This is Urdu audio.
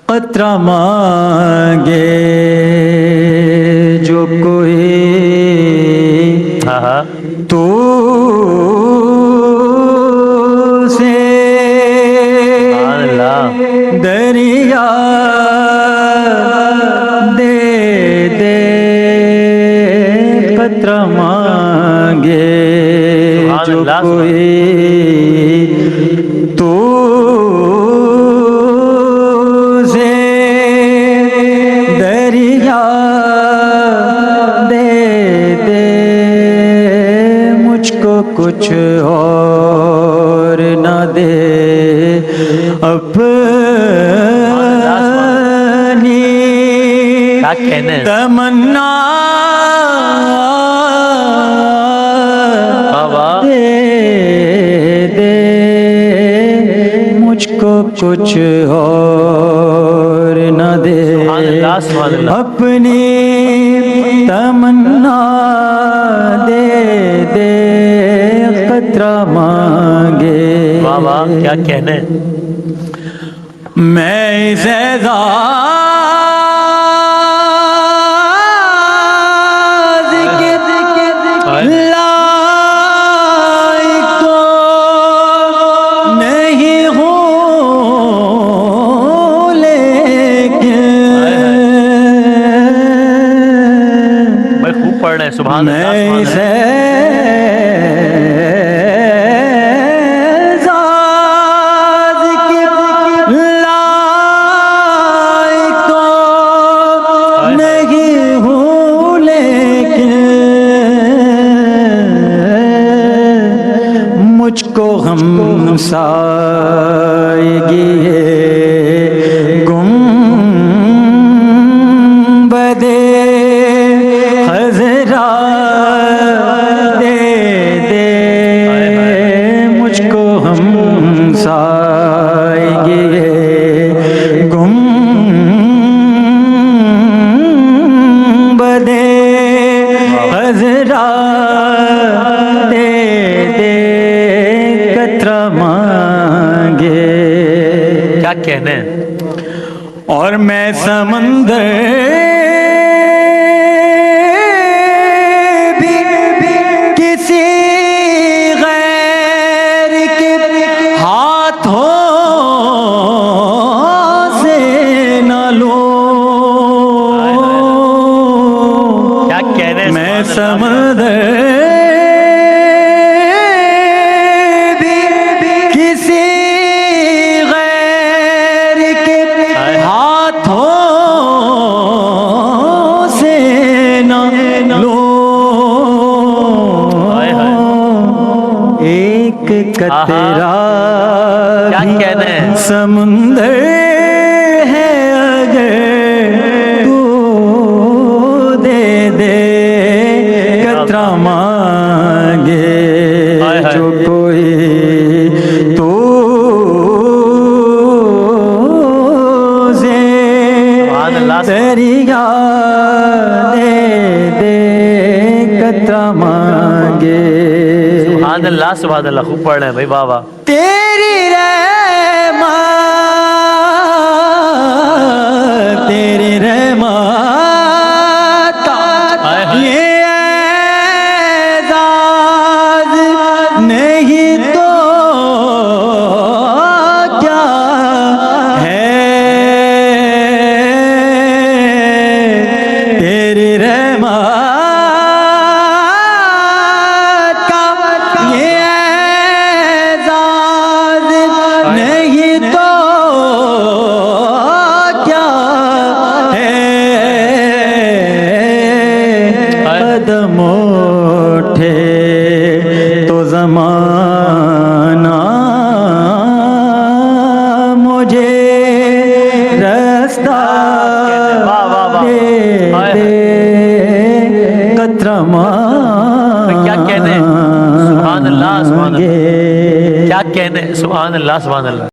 قطرہ مانگے جو کوئی تو سے دریا دے دے، قطرہ مانگے جو کوئی تو کچھ اور نہ دے اپنی تمنا دے دے، مجھ کو کچھ اور نہ دے اپنی تمنا دے دے، قطرہ مانگے۔ واہ واہ، کیا کہنے، میں اس اعزاز کے لائق تو نہیں ہوں، لیکن بھائی خوب پڑھ رہے ہیں، سبحان اللہ۔ مجھ کو ہمسائیگی ہے گنبدِ خضرا دے دے، مجھ کو ہمسائیگی ہے گنبدِ خضرا دے دے، قطرہ مانگے۔ کیا کہنے، اور میں سمندر بھی کسی غیر کے ہاتھوں سے نہ لوں، کیا کہنے، میں سمندر قطرہ بھی سمندر ہے، اگر تو دے دے، قطرہ مانگے جو کوئی تو سے دریا دے دے، قطرہ مانگے۔ سبحان اللہ سبحان اللہ، خوب پڑھ رہے ہیں بھائی، واہ واہ۔ تیری رحمت، تیری رحمت یہ اعزاز نہیں تو کیا ہے، تیری رحمت قدم اٹھے تو زمانہ مجھے رستہ دے دے، قطرہ کیا کہنے، سبحان اللہ سبحان اللہ، مانگے۔ کیا کہنے، سبحان اللہ سبحان اللہ۔